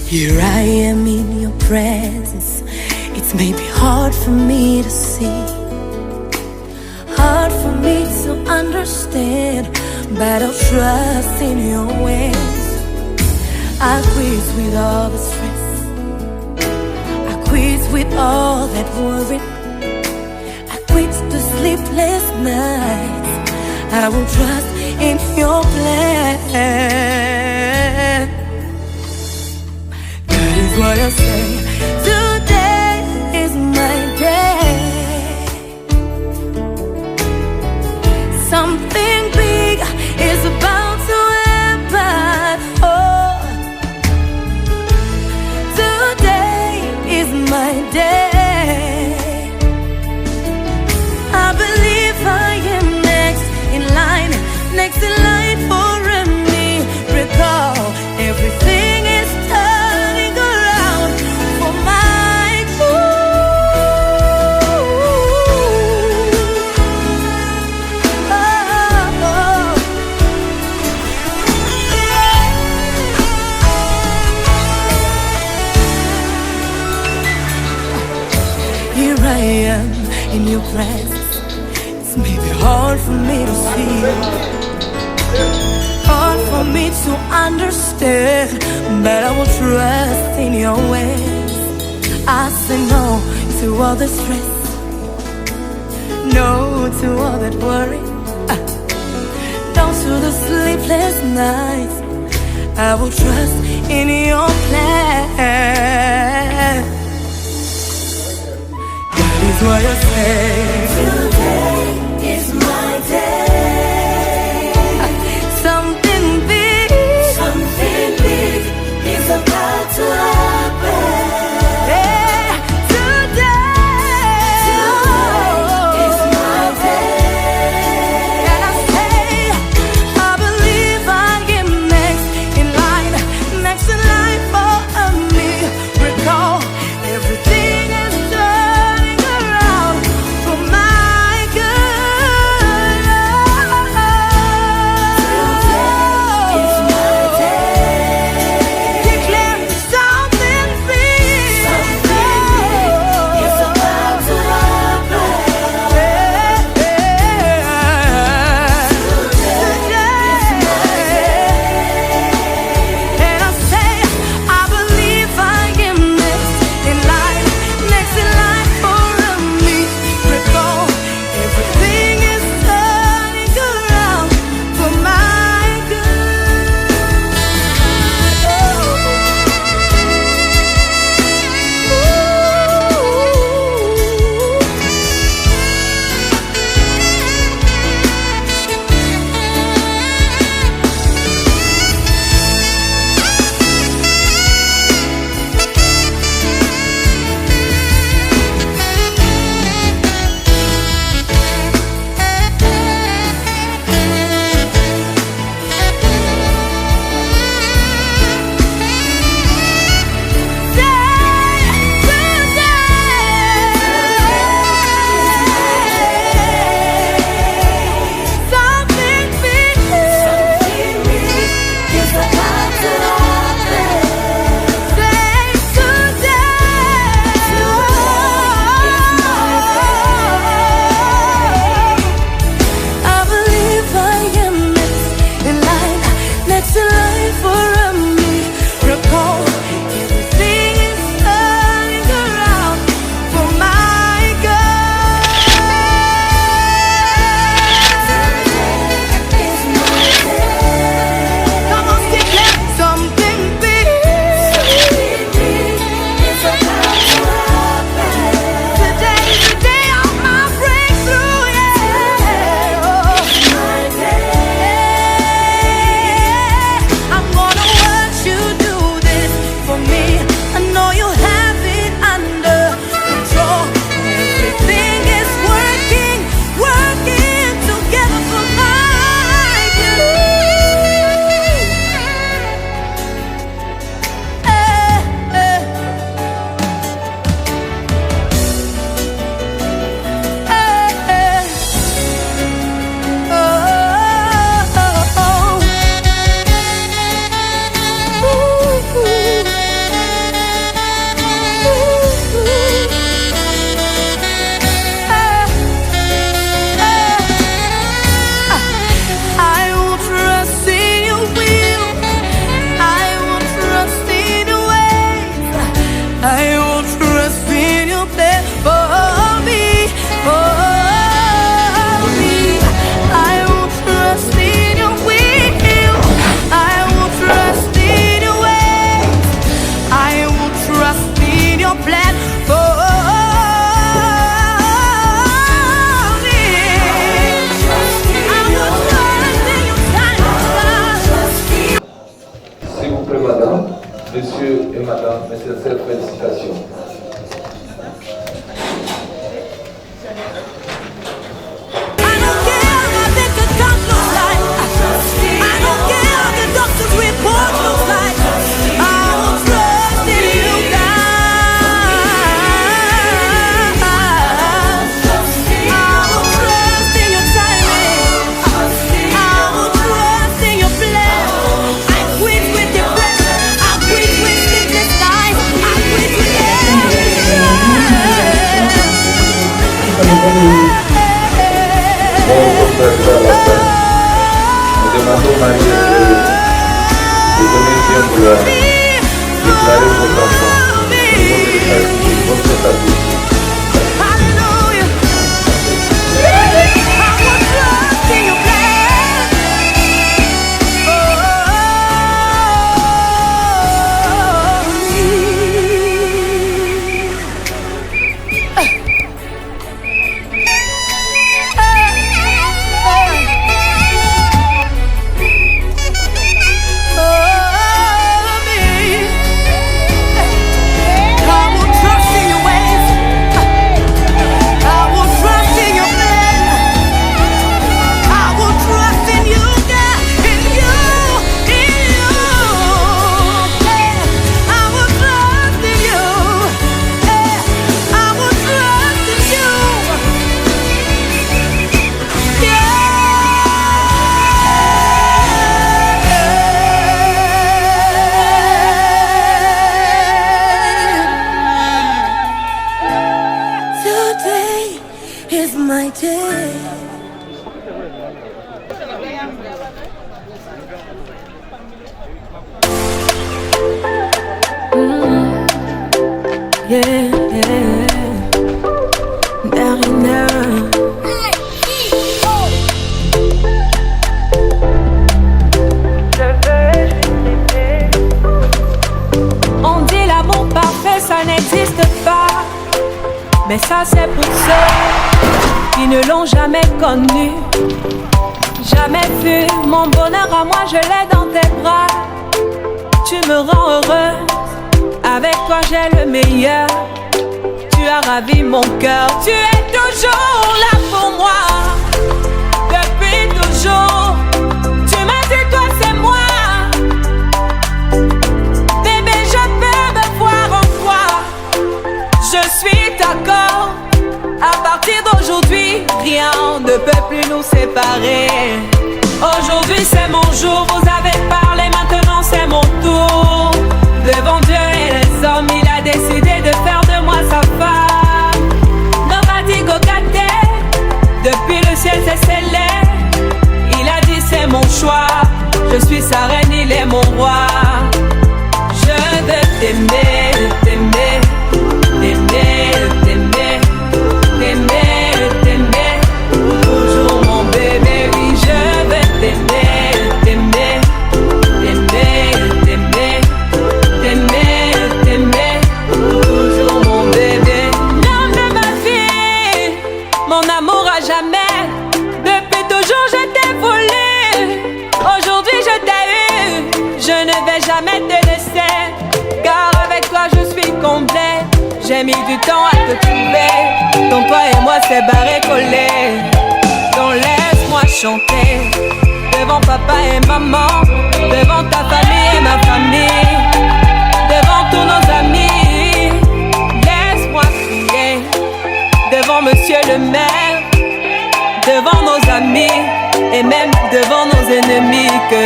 Here I am in your presence. It's maybe hard for me to see, hard for me to understand, but I'll trust in your ways. I quit with all the stress, I quit with all that worry, I quit the sleepless nights. I will trust in your plan. That is what I say. Today is my day. Something big is about to happen. Oh, today is my day. I believe I am next in line for a miracle. Everything is turning around for my good. Oh. Here I am in your presence. It's maybe hard for me to see, hard for me to understand, but I will trust in your ways. I say no to all the stress, no to all that worry, no to the sleepless nights. I will trust in your plan. That is what I say. Today is my day. Something big is about to happen. Yeah, today is my day. And I say, I believe I am next in line for a miracle. Everything is turning around for my good. Today is my day. Declare something big is about to happen. Today is my day. And I say, I believe I am next in line for a miracle. Everything is turning around for my good. I'm gonna s'il vous plaît, madame, monsieur et madame, mes sincères félicitations. Nous demandons Marie de donner bien gloire, déclarer votre enfant, votre établissement. Is my day. Yeah, Darina. On dit l'amour parfait, ça n'existe pas. Mais ça c'est pour ceux qui ne l'ont jamais connu. Jamais vu mon bonheur à moi, je l'ai dans tes bras. Tu me rends heureuse, avec toi j'ai le meilleur. Tu as ravi mon cœur, tu es toujours là pour moi. Depuis toujours, tu m'as dit toi c'est moi. Bébé je peux me voir en toi. Je suis d'accord. À partir d'aujourd'hui, rien ne peut plus nous séparer. Aujourd'hui c'est mon jour, vous avez parlé, maintenant c'est mon tour. Devant Dieu et les hommes, il a décidé de faire de moi sa femme. Nobody go get there. Depuis le ciel c'est scellé. Il a dit c'est mon choix. Je suis sa reine, il est mon roi. Je veux t'aimer, t'aimer, t'aimer, t'aimer. T'aimer, t'aimer, toujours mon bébé, oui je veux t'aimer, t'aimer, t'aimer, t'aimer, t'aimer, t'aimer, toujours mon bébé. L'homme de ma vie, mon amour à jamais, depuis toujours je t'ai voulu, aujourd'hui je t'ai eu, je ne vais jamais te laisser, car avec toi je suis complet. J'ai mis du temps à te trouver. Ton toi et moi c'est barré collé. Donc laisse-moi chanter devant papa et maman, devant ta famille et ma famille, devant tous nos amis. Laisse-moi crier devant monsieur le maire, devant nos amis et même devant nos ennemis que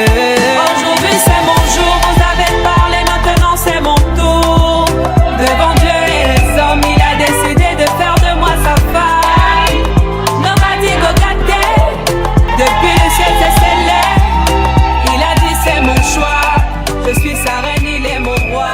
aujourd'hui c'est mon jour, vous avez parlé, maintenant c'est mon tour. Devant Dieu et les hommes, il a décidé de faire de moi sa femme. Nobody go get there. Depuis le ciel c'est scellé. Il a dit c'est mon choix. Je suis sa reine, il est mon roi.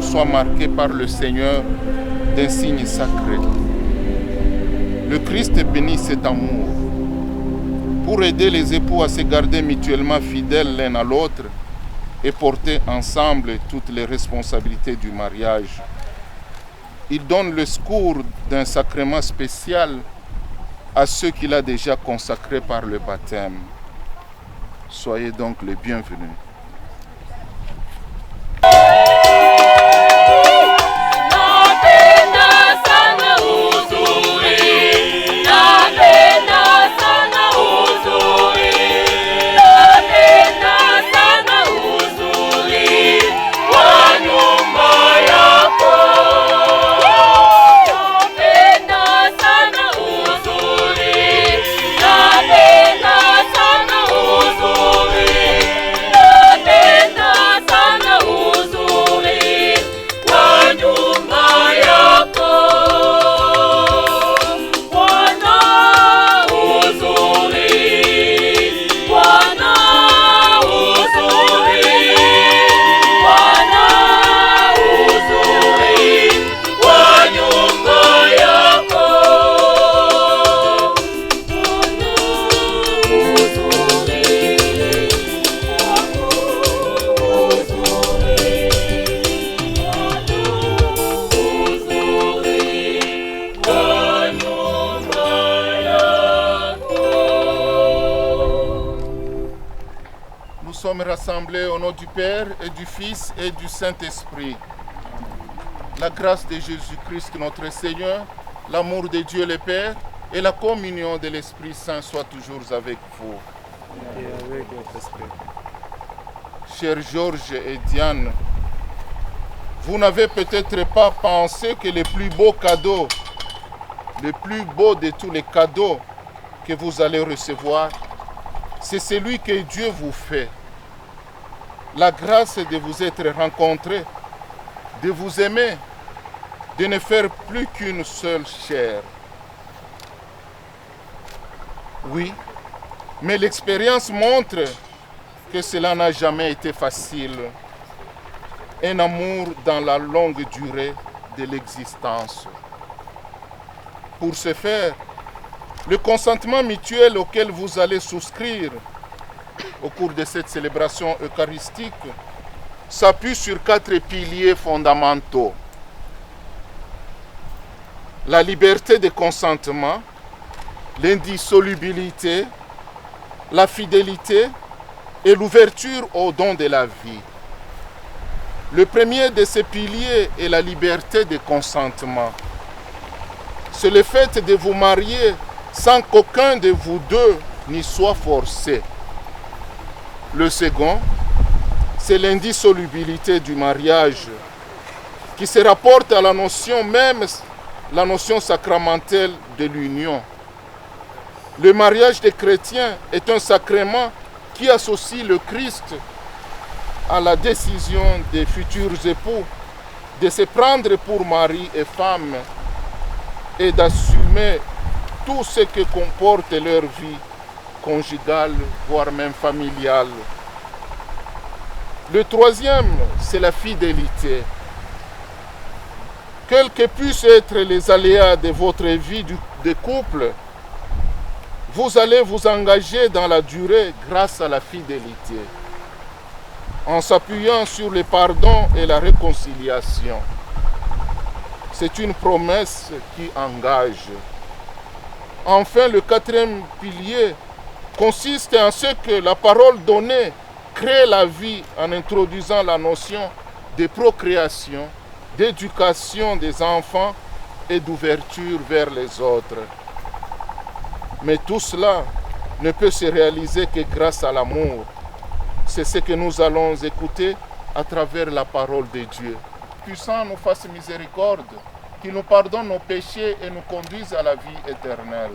soit marquée par le Seigneur d'un signe sacré. Le Christ bénit cet amour pour aider les époux à se garder mutuellement fidèles l'un à l'autre et porter ensemble toutes les responsabilités du mariage. Il donne le secours d'un sacrement spécial à ceux qu'il a déjà consacrés par le baptême. Soyez donc les bienvenus. Nous sommes rassemblés au nom du Père et du Fils et du Saint-Esprit. La grâce de Jésus-Christ notre Seigneur, l'amour de Dieu le Père et la communion de l'Esprit Saint soient toujours avec vous. Et avec votre esprit. Chers Georges et Diane, vous n'avez peut-être pas pensé que le plus beau cadeau, le plus beau de tous les cadeaux que vous allez recevoir, c'est celui que Dieu vous fait. La grâce de vous être rencontrés, de vous aimer, de ne faire plus qu'une seule chair. Oui, mais l'expérience montre que cela n'a jamais été facile. Un amour dans la longue durée de l'existence. Pour ce faire, le consentement mutuel auquel vous allez souscrire au cours de cette célébration eucharistique s'appuie sur 4 piliers fondamentaux. La liberté de consentement, l'indissolubilité, la fidélité et l'ouverture au don de la vie. Le premier de ces piliers est la liberté de consentement. C'est le fait de vous marier sans qu'aucun de vous deux n'y soit forcé. Le second, c'est l'indissolubilité du mariage, qui se rapporte à la notion même, la notion sacramentelle de l'union. Le mariage des chrétiens est un sacrement qui associe le Christ à la décision des futurs époux de se prendre pour mari et femme et d'assumer tout ce que comporte leur vie conjugale, voire même familiale. Le troisième, c'est la fidélité. Quels que puissent être les aléas de votre vie de couple, vous allez vous engager dans la durée grâce à la fidélité, en s'appuyant sur le pardon et la réconciliation. C'est une promesse qui engage. Enfin, le quatrième pilier consiste en ce que la parole donnée crée la vie en introduisant la notion de procréation, d'éducation des enfants et d'ouverture vers les autres. Mais tout cela ne peut se réaliser que grâce à l'amour. C'est ce que nous allons écouter à travers la parole de Dieu. Puissant nous fasse miséricorde, qu'il nous pardonne nos péchés et nous conduise à la vie éternelle.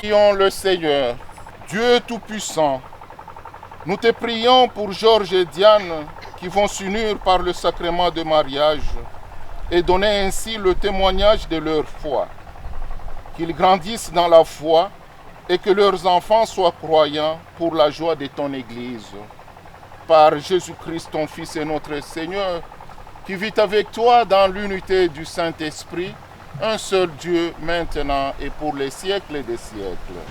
Prions le Seigneur, Dieu Tout-Puissant. Nous te prions pour Georges et Diane qui vont s'unir par le sacrement de mariage et donner ainsi le témoignage de leur foi. Qu'ils grandissent dans la foi et que leurs enfants soient croyants pour la joie de ton Église. Par Jésus-Christ, ton Fils et notre Seigneur, qui vit avec toi dans l'unité du Saint-Esprit, un seul Dieu, maintenant et pour les siècles des siècles.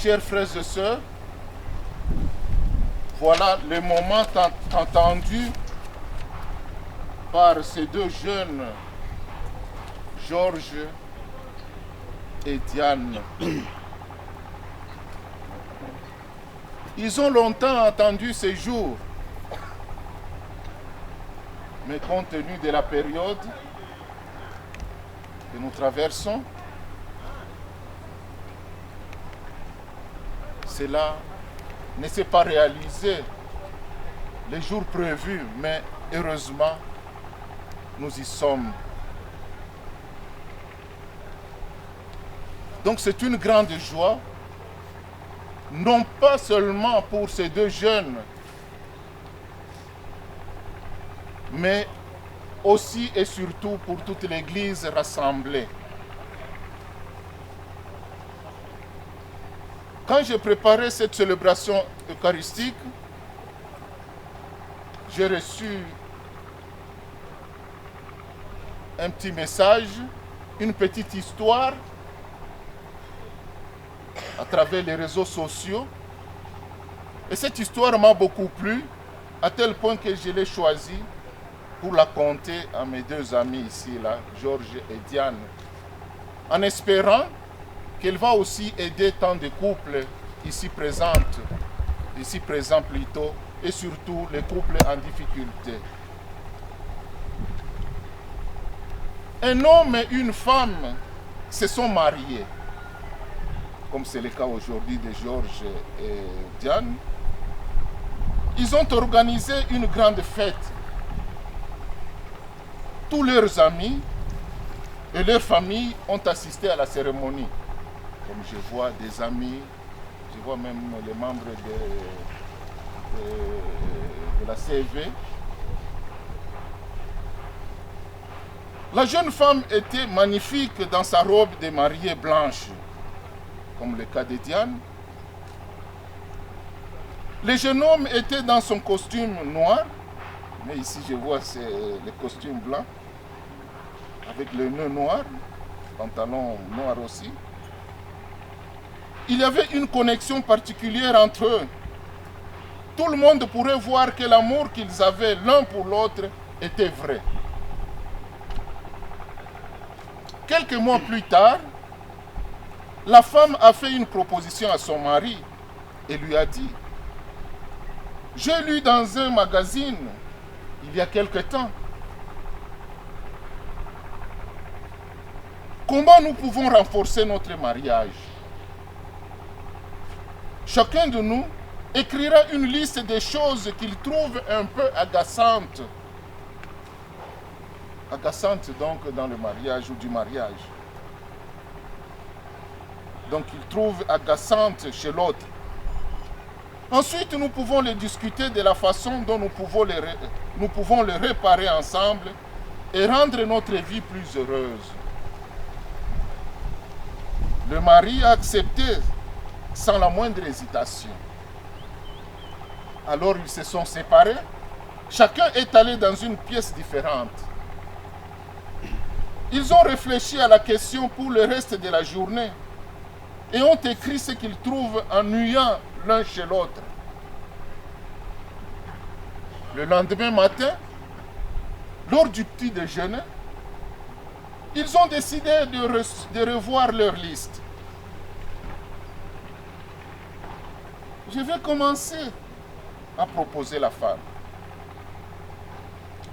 Chers frères et sœurs, voilà le moment attendu par ces deux jeunes, Georges et Diane. Ils ont longtemps attendu ces jours, mais compte tenu de la période que nous traversons, cela ne s'est pas réalisé les jours prévus, mais heureusement, nous y sommes. Donc c'est une grande joie, non pas seulement pour ces deux jeunes, mais aussi et surtout pour toute l'Église rassemblée. Quand j'ai préparé cette célébration eucharistique, j'ai reçu un petit message, une petite histoire à travers les réseaux sociaux. Et cette histoire m'a beaucoup plu, à tel point que je l'ai choisie pour la conter à mes deux amis ici, là, Georges et Diane, en espérant qu'elle va aussi aider tant de couples ici présents plutôt, et surtout les couples en difficulté. Un homme et une femme se sont mariés, comme c'est le cas aujourd'hui de Georges et Diane. Ils ont organisé une grande fête. Tous leurs amis et leurs familles ont assisté à la cérémonie. Comme je vois des amis, je vois même les membres de la CV. La jeune femme était magnifique dans sa robe de mariée blanche, comme le cas de Diane. Le jeune homme était dans son costume noir, mais ici je vois c'est le costume blanc, avec le nœud noir, pantalon noir aussi. il y avait une connexion particulière entre eux. Tout le monde pourrait voir que l'amour qu'ils avaient l'un pour l'autre était vrai. Quelques mois plus tard, la femme a fait une proposition à son mari et lui a dit: j'ai lu dans un magazine il y a quelque temps comment nous pouvons renforcer notre mariage. Chacun de nous écrira une liste des choses qu'il trouve un peu agaçantes. Agaçantes donc dans le mariage ou du mariage. Donc il trouve agaçantes chez l'autre. Ensuite, nous pouvons les discuter de la façon dont nous pouvons les réparer ensemble et rendre notre vie plus heureuse. Le mari a accepté sans la moindre hésitation. Alors ils se sont séparés. Chacun est allé dans une pièce différente. Ils ont réfléchi à la question pour le reste de la journée et ont écrit ce qu'ils trouvent ennuyant l'un chez l'autre. Le lendemain matin, lors du petit déjeuner, ils ont décidé de revoir leur liste. Je vais commencer, a proposé la femme.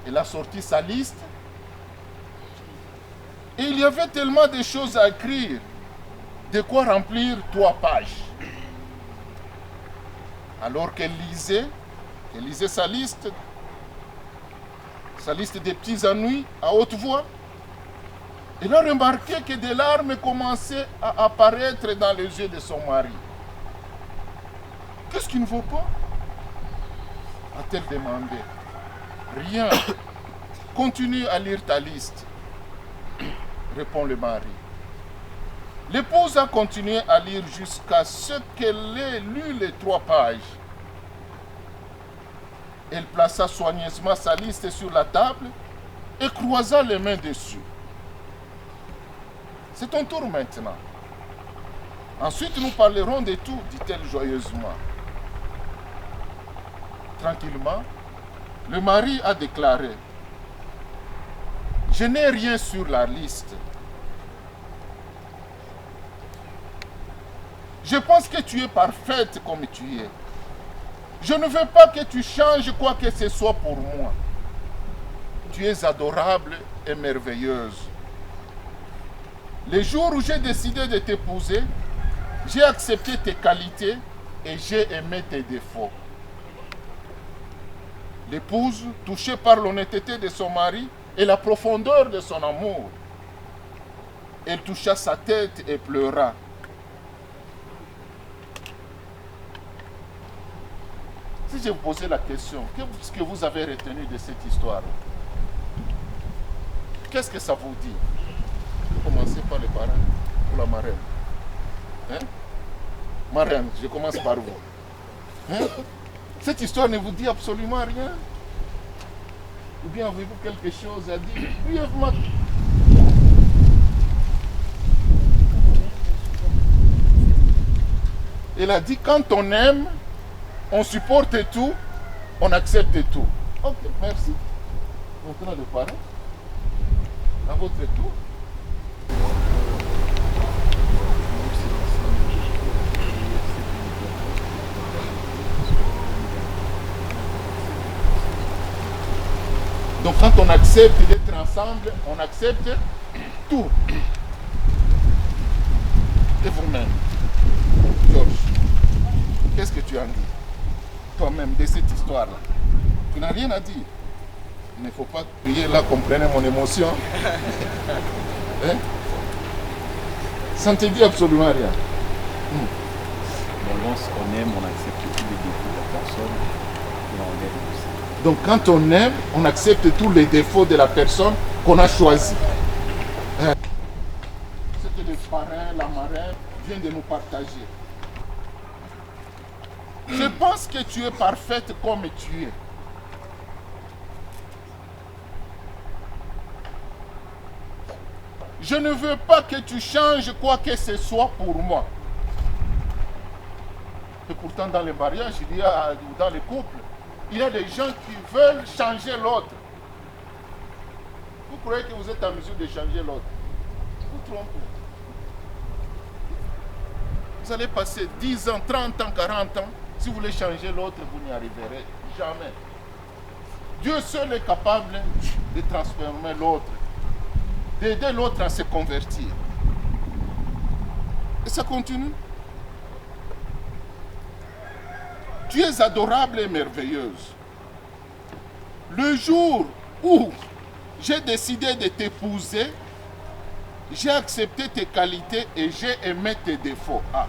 Elle a sorti sa liste et il y avait tellement de choses à écrire, de quoi remplir 3 pages. Alors qu'elle lisait sa liste des petits ennuis à haute voix, elle a remarqué que des larmes commençaient à apparaître dans les yeux de son mari. Qu'est-ce qui ne vaut pas? A-t-elle demandé. Rien. Continue à lire ta liste, répond le mari. L'épouse a continué à lire jusqu'à ce qu'elle ait lu les 3 pages. Elle plaça soigneusement sa liste sur la table et croisa les mains dessus. C'est ton tour maintenant. Ensuite, nous parlerons de tout, dit-elle joyeusement. Tranquillement, le mari a déclaré: je n'ai rien sur la liste. Je pense que tu es parfaite comme tu es. Je ne veux pas que tu changes quoi que ce soit pour moi. Tu es adorable et merveilleuse. Le jour où j'ai décidé de t'épouser, j'ai accepté tes qualités et j'ai aimé tes défauts. L'épouse, touchée par l'honnêteté de son mari et la profondeur de son amour, elle toucha sa tête et pleura. Si je vous posais la question, qu'est-ce que vous avez retenu de cette histoire? Qu'est-ce que ça vous dit? Je vais commencer par les parents ou la marraine. Hein? Marraine, je commence par vous. Hein? Cette histoire ne vous dit absolument rien? Ou bien avez-vous quelque chose à dire brièvement? Elle a dit, quand on aime, on supporte tout, on accepte tout. Ok, merci. Maintenant le parent, à votre tour. Donc quand on accepte d'être ensemble, on accepte tout. Et vous-même, Georges, qu'est-ce que tu en dis toi-même de cette histoire-là? Tu n'as rien à dire. Il ne faut pas crier là, comprenez mon émotion. Hein? Ça ne te dit absolument rien. Bon, lorsqu'on aime, on accepte tous les défauts de la personne et on aime aussi. Donc quand on aime, on accepte tous les défauts de la personne qu'on a choisie. Hein? Ce que le parrain, la marraine viennent de nous partager. Je pense que tu es parfaite comme tu es. Je ne veux pas que tu changes quoi que ce soit pour moi. Et pourtant, dans les mariages, dans les couples, il y a des gens qui veulent changer l'autre. Vous croyez que vous êtes en mesure de changer l'autre? Vous trompez. Vous allez passer 10 ans, 30 ans, 40 ans. Si vous voulez changer l'autre, vous n'y arriverez jamais. Dieu seul est capable de transformer l'autre, d'aider l'autre à se convertir. Et ça continue. Tu es adorable et merveilleuse. Le jour où j'ai décidé de t'épouser, j'ai accepté tes qualités et j'ai aimé tes défauts. Ah.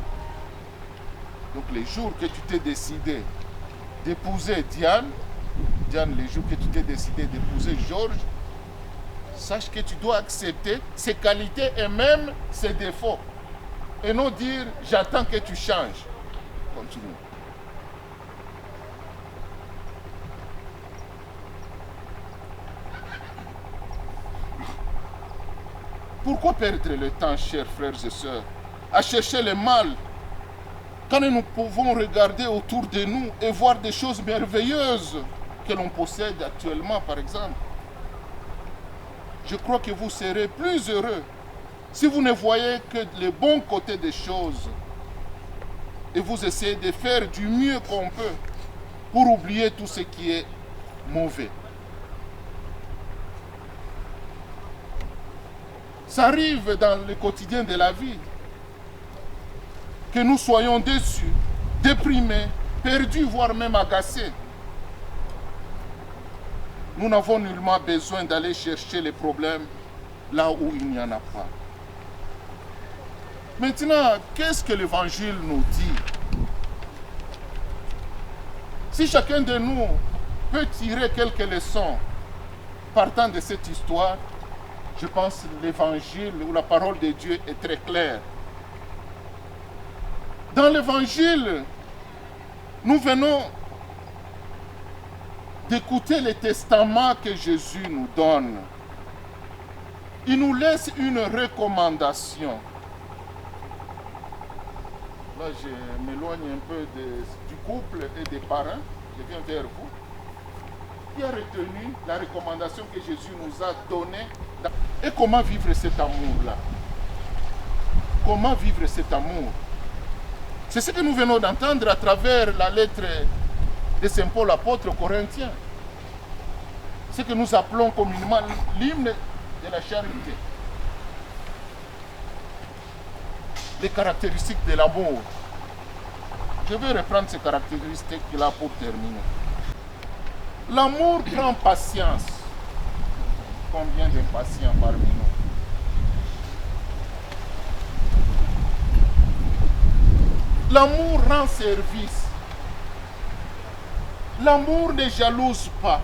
Donc les jours que tu t'es décidé d'épouser Diane, les jours que tu t'es décidé d'épouser Georges, sache que tu dois accepter ses qualités et même ses défauts. Et non dire, j'attends que tu changes. Continue. Pourquoi perdre le temps, chers frères et sœurs, à chercher le mal, quand nous pouvons regarder autour de nous et voir des choses merveilleuses que l'on possède actuellement, par exemple? Je crois que vous serez plus heureux si vous ne voyez que les bons côtés des choses et vous essayez de faire du mieux qu'on peut pour oublier tout ce qui est mauvais. Ça arrive dans le quotidien de la vie que nous soyons déçus, déprimés, perdus, voire même agacés. Nous n'avons nullement besoin d'aller chercher les problèmes là où il n'y en a pas. Maintenant, qu'est-ce que l'Évangile nous dit? Si chacun de nous peut tirer quelques leçons partant de cette histoire, je pense que l'Évangile ou la parole de Dieu est très claire. Dans l'Évangile, nous venons d'écouter le testament que Jésus nous donne. Il nous laisse une recommandation. Là, je m'éloigne un peu du couple et des parents. Je viens vers vous. Qui a retenu la recommandation que Jésus nous a donnée? Et comment vivre cet amour-là? Comment vivre cet amour? C'est ce que nous venons d'entendre à travers la lettre de Saint Paul apôtre aux Corinthiens. Ce que nous appelons communément l'hymne de la charité. Les caractéristiques de l'amour. Je vais reprendre ces caractéristiques-là pour terminer. L'amour prend patience. Combien d'impatients parmi nous? L'amour rend service. L'amour ne jalouse pas.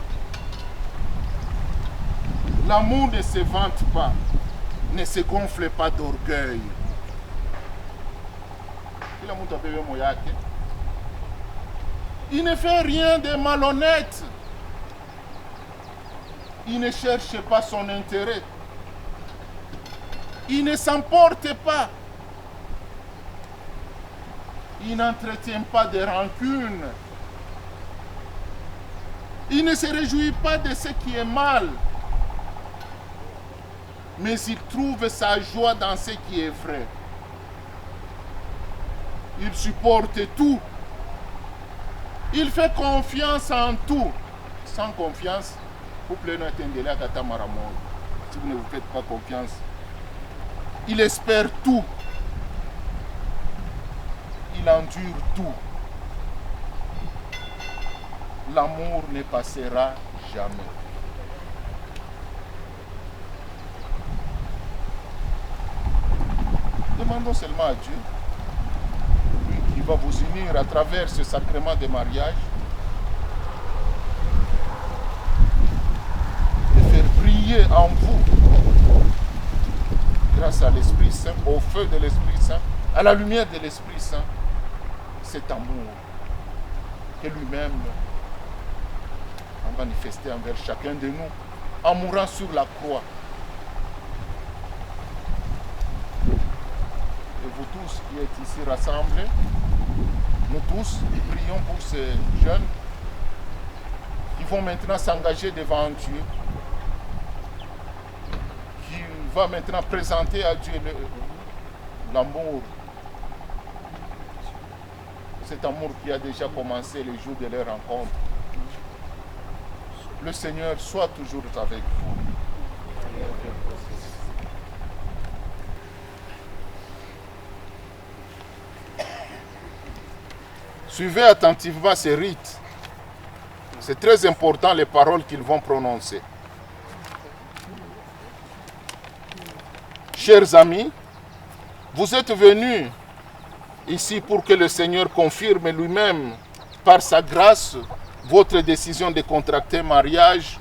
L'amour ne se vante pas, ne se gonfle pas d'orgueil. Il ne fait rien de malhonnête. Il ne cherche pas son intérêt. Il ne s'emporte pas. Il n'entretient pas de rancune. Il ne se réjouit pas de ce qui est mal. Mais il trouve sa joie dans ce qui est vrai. Il supporte tout. Il fait confiance en tout. Sans confiance, si vous ne vous faites pas confiance, il espère tout. Il endure tout. L'amour ne passera jamais. Demandons seulement à Dieu, lui qui va vous unir à travers ce sacrement de mariage, de faire briller en vous, grâce à l'Esprit Saint, au feu de l'Esprit Saint, à la lumière de l'Esprit Saint, cet amour que lui-même a manifesté envers chacun de nous en mourant sur la croix. Et vous tous qui êtes ici rassemblés, nous tous, prions pour ces jeunes qui vont maintenant s'engager devant Dieu, qui va maintenant présenter à Dieu l'amour. Cet amour qui a déjà commencé le jour de leur rencontre. Le Seigneur soit toujours avec vous. Suivez attentivement ces rites. C'est très important les paroles qu'ils vont prononcer. Chers amis, vous êtes venus ici pour que le Seigneur confirme lui-même, par sa grâce, votre décision de contracter mariage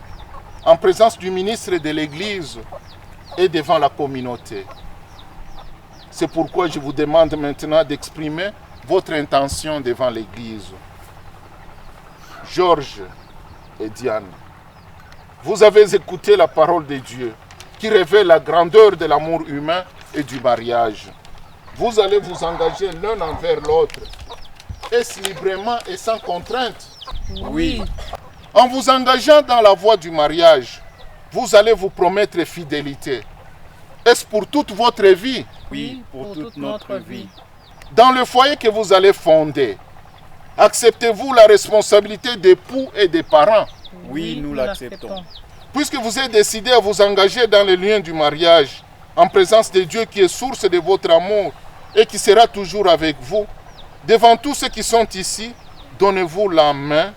en présence du ministre de l'Église et devant la communauté. C'est pourquoi je vous demande maintenant d'exprimer votre intention devant l'Église. Georges et Diane, vous avez écouté la parole de Dieu qui révèle la grandeur de l'amour humain et du mariage. Vous allez vous engager l'un envers l'autre, est-ce librement et sans contrainte? Oui. En vous engageant dans la voie du mariage, vous allez vous promettre fidélité. Est-ce pour toute votre vie? Oui, pour toute notre vie. Dans le foyer que vous allez fonder, acceptez-vous la responsabilité d'époux et de parents? Oui, nous l'acceptons. Puisque vous êtes décidé à vous engager dans le lien du mariage, en présence de Dieu qui est source de votre amour et qui sera toujours avec vous, devant tous ceux qui sont ici, donnez-vous la main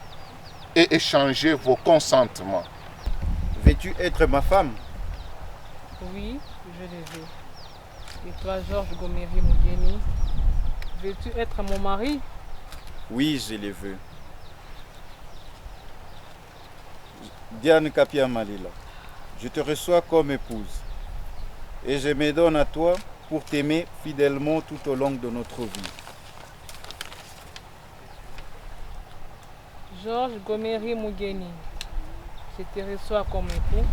et échangez vos consentements. Veux-tu être ma femme? Oui, je le veux. Et toi, Georges Gomery Mugeni, veux-tu être mon mari? Oui, je le veux. Diane Kapia Malila, je te reçois comme épouse et je me donne à toi pour t'aimer fidèlement tout au long de notre vie. Georges Gomery Mugeni, je te reçois comme époux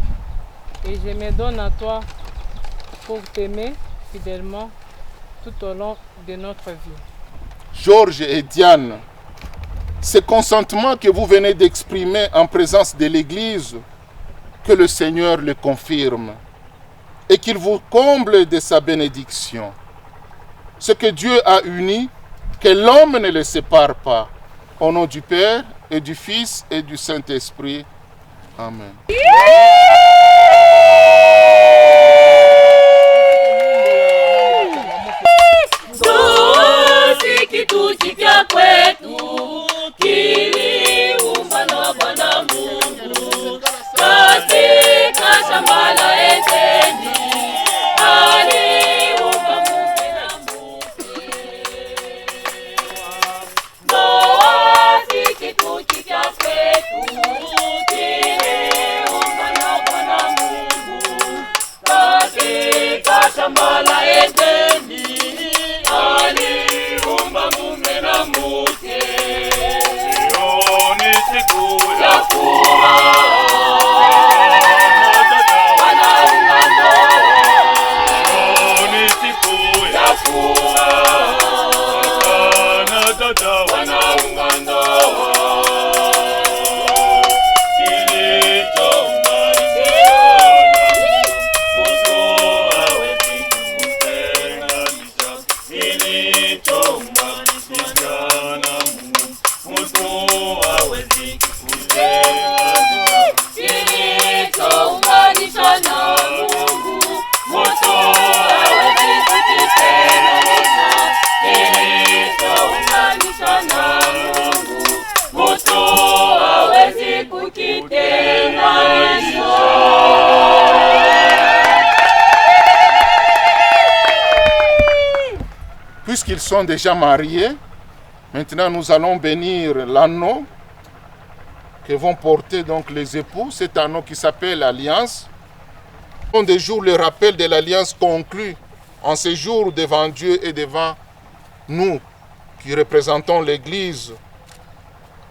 et je me donne à toi pour t'aimer fidèlement tout au long de notre vie. Georges et Diane, ce consentement que vous venez d'exprimer en présence de l'Église, que le Seigneur le confirme et qu'il vous comble de sa bénédiction. Ce que Dieu a uni, que l'homme ne le sépare pas. Au nom du Père et du Fils et du Saint-Esprit. Amen. Kitu kipya kwetu kiliumbwa na Bwana Mungu katika shamba la Edeni, aliumba mume na mke. Ndoa si kitu kipya kwetu kiliumbwa na Bwana Mungu katika shamba la Edeni, aliumba mume na mke. Sioni siku ya furaha, wanaunga ndoa. Sioni siku ya furaha, kaka na dada wanaunga ndoa. Puisqu'ils sont déjà mariés, maintenant nous allons bénir l'anneau que vont porter donc les époux, cet anneau qui s'appelle l'Alliance. On des jours le rappel de l'Alliance conclue en ces jours devant Dieu et devant nous qui représentons l'Église,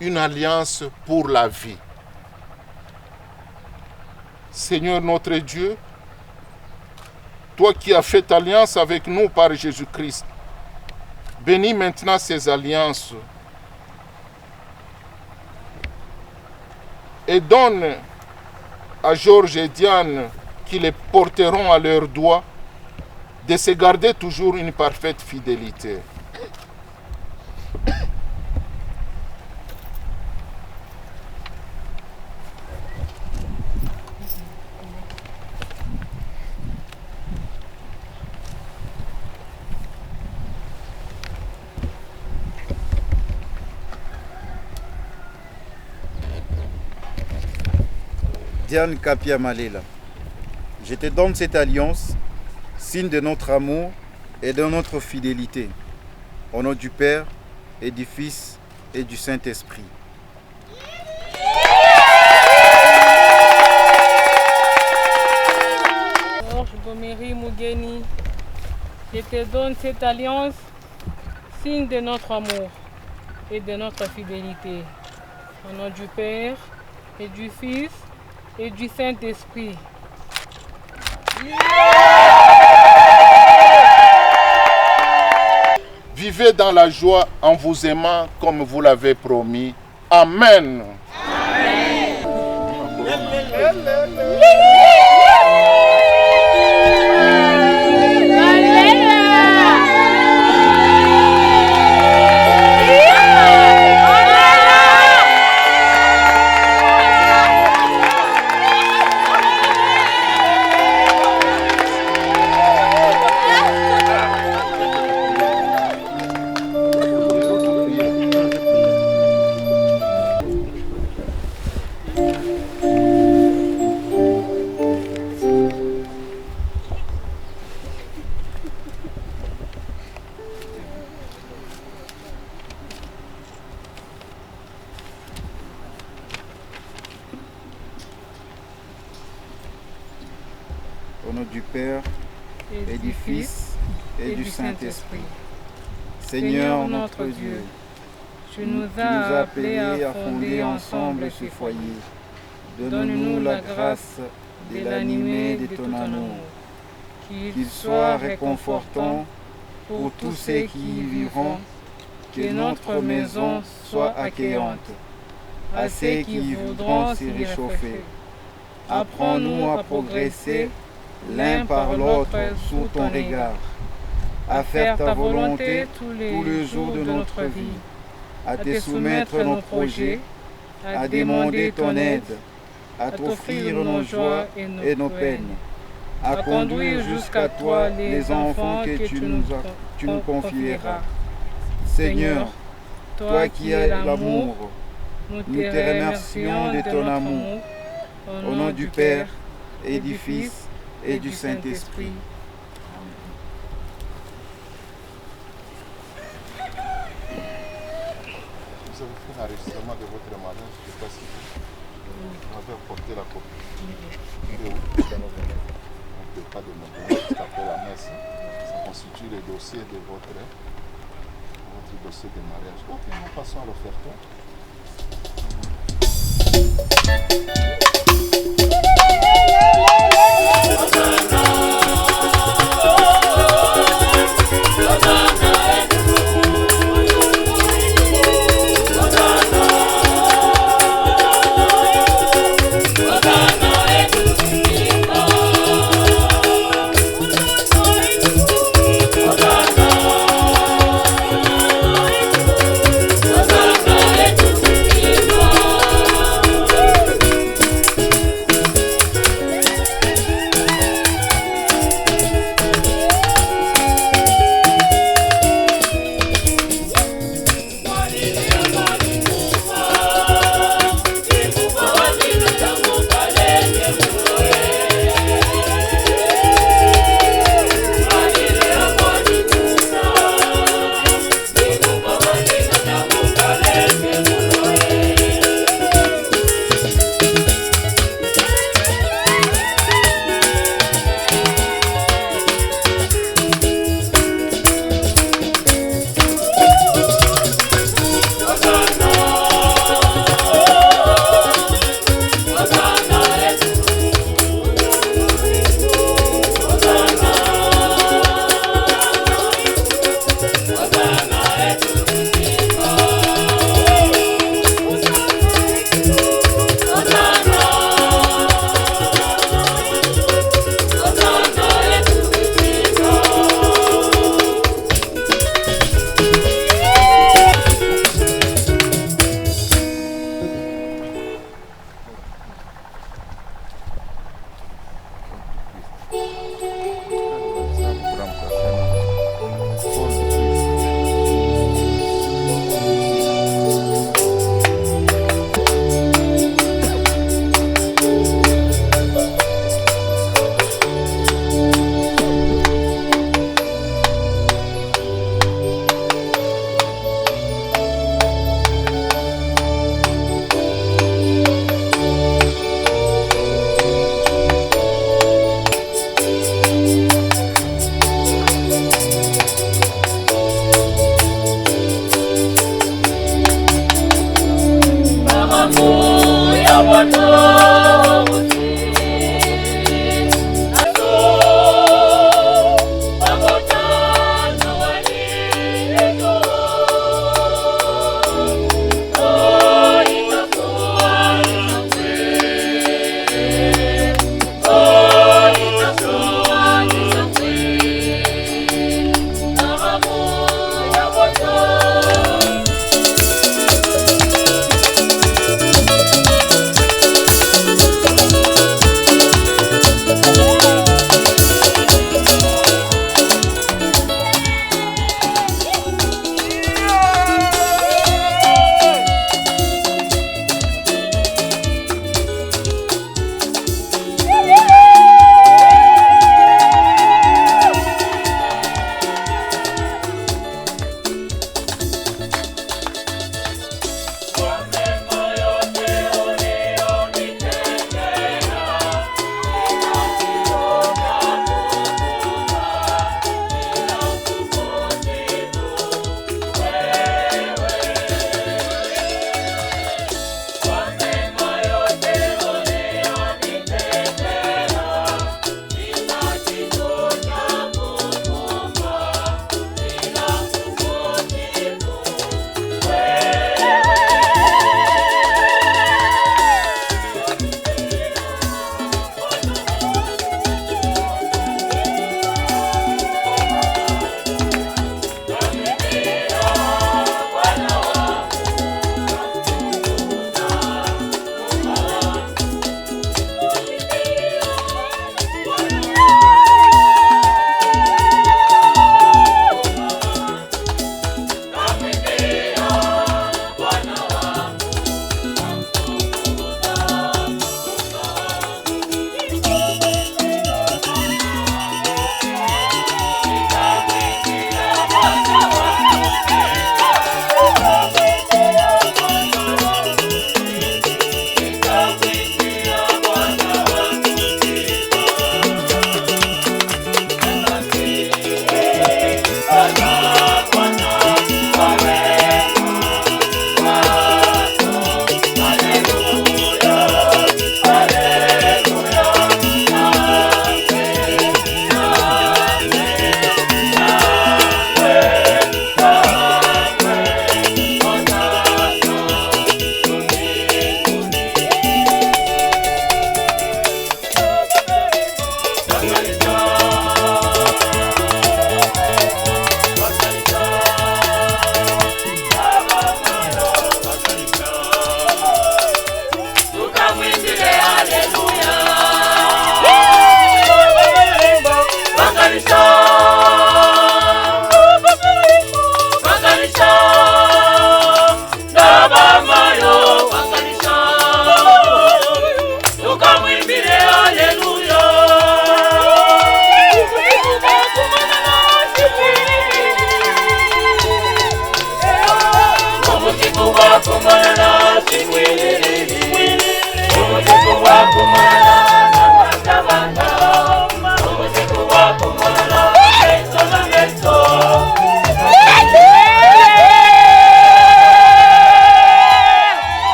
une alliance pour la vie. Seigneur notre Dieu, toi qui as fait alliance avec nous par Jésus-Christ, bénis maintenant ces alliances et donne à Georges et Diane, qui les porteront à leurs doigts, de se garder toujours une parfaite fidélité. Diane Kapia Malela, je te donne cette alliance, signe de notre amour et de notre fidélité, au nom du Père et du Fils et du Saint-Esprit. Georges Gomery Mugeni, je te donne cette alliance, signe de notre amour et de notre fidélité, au nom du Père et du Fils et du Saint-Esprit. Vivez dans la joie en vous aimant comme vous l'avez promis. Amen. Au nom du Père et du Fils et du Saint-Esprit. Seigneur notre Dieu, tu nous as appelés à fonder ensemble ce foyer. Donne-nous la grâce de l'animer de ton amour, qu'il soit réconfortant pour tous ceux qui y vivront, que notre maison soit accueillante à ceux qui voudront s'y réchauffer. Apprends-nous à progresser l'un par l'autre sous ton regard, à faire ta volonté tous les jours de notre vie, à te soumettre nos projets, à demander ton aide, à t'offrir nos joies et nos peines, à conduire jusqu'à toi les enfants que tu nous confieras. Seigneur, toi qui es l'amour, nous te remercions de ton amour, au nom du Père et du Fils et du Saint-Esprit. Vous avez fait l'enregistrement de votre mariage, je ne sais pas si vous avez apporté la copie. On ne peut pas demander jusqu'après la messe. Ça constitue le dossier de votre dossier de mariage. Ok, nous passons à l'offertoire.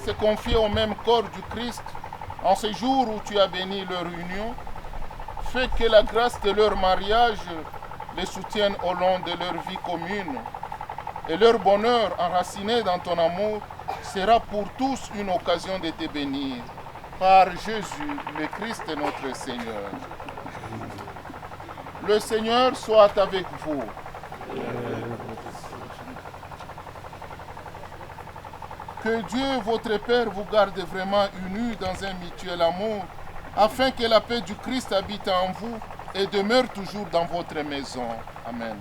Se confier au même corps du Christ en ce jour où tu as béni leur union, fait que la grâce de leur mariage les soutienne au long de leur vie commune. Et leur bonheur enraciné dans ton amour sera pour tous une occasion de te bénir. Par Jésus, le Christ notre Seigneur. Le Seigneur soit avec vous. Que Dieu, votre Père, vous garde vraiment unis dans un mutuel amour, afin que la paix du Christ habite en vous et demeure toujours dans votre maison. Amen.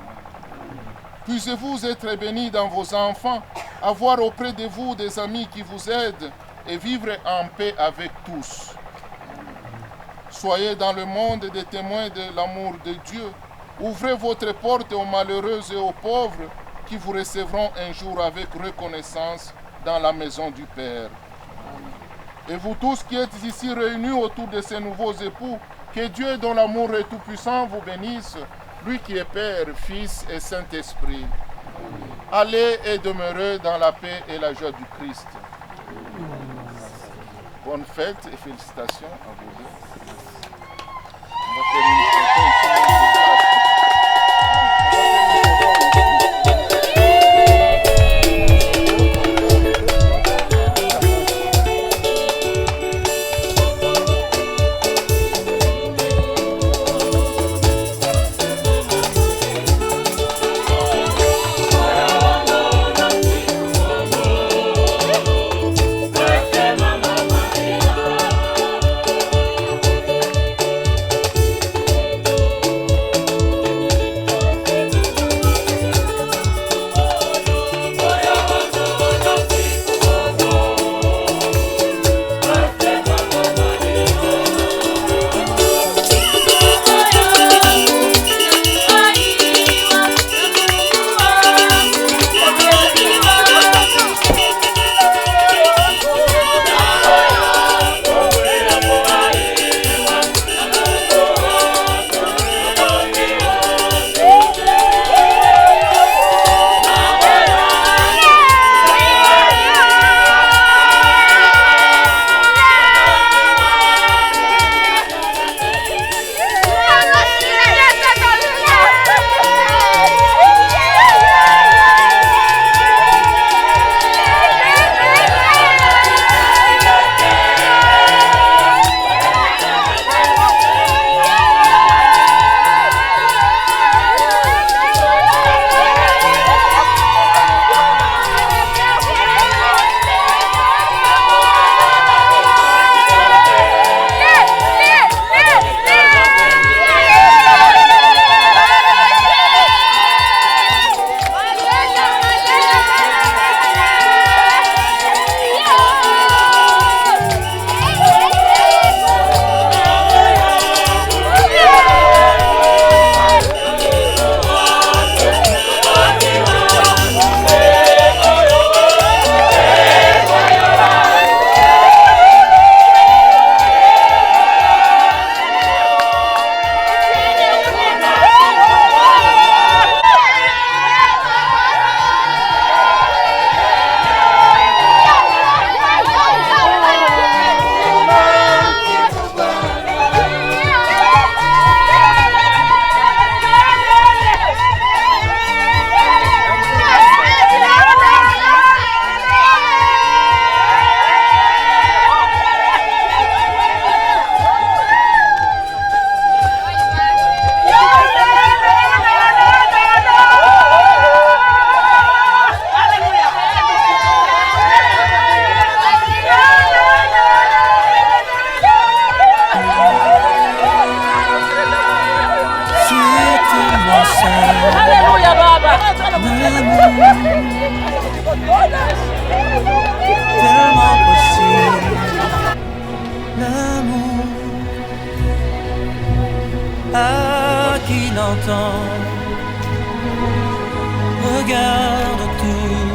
Puissiez-vous être bénis dans vos enfants, avoir auprès de vous des amis qui vous aident et vivre en paix avec tous. Soyez dans le monde des témoins de l'amour de Dieu. Ouvrez votre porte aux malheureux et aux pauvres qui vous recevront un jour avec reconnaissance dans la maison du Père. Et vous tous qui êtes ici réunis autour de ces nouveaux époux, que Dieu dont l'amour est tout-puissant vous bénisse, lui qui est Père, Fils et Saint-Esprit. Allez et demeurez dans la paix et la joie du Christ. Bonne fête et félicitations à vous deux. On va faire une photo ici. Tellement possible, l'amour à qui l'entend regarde tout,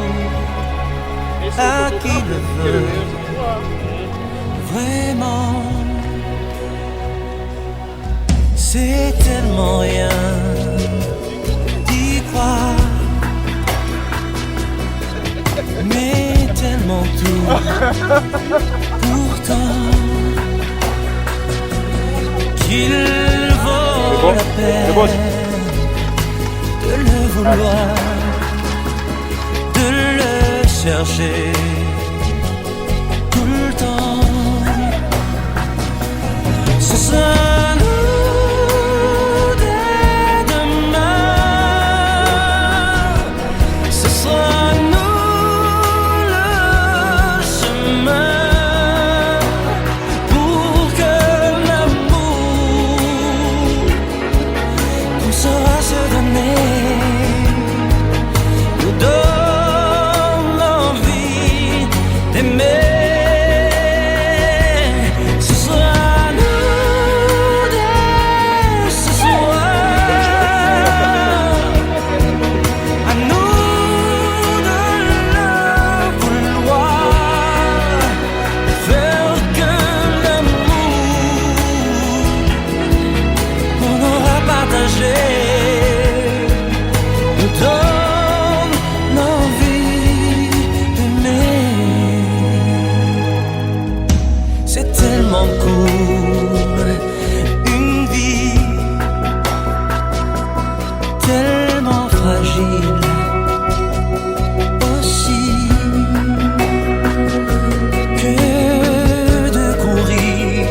à qui le veut vraiment. C'est tellement rien d'y croire. Pourtant, qu'il vaut la peine de le vouloir, de le chercher tout le temps. Ce sera nous dès demain, ce sera nous le chemin pour que l'amour qu'on saura se donner nous donne l'envie d'aimer. C'est tellement court, une vie tellement fragile aussi, que de courir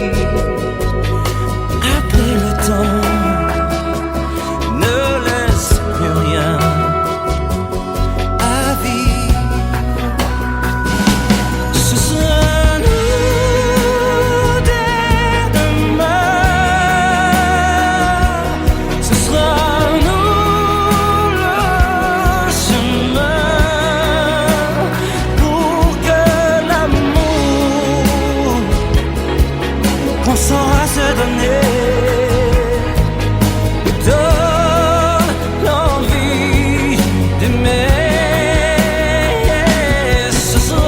après le temps ne laisse plus rien à vivre. Ce sera on saura se donner.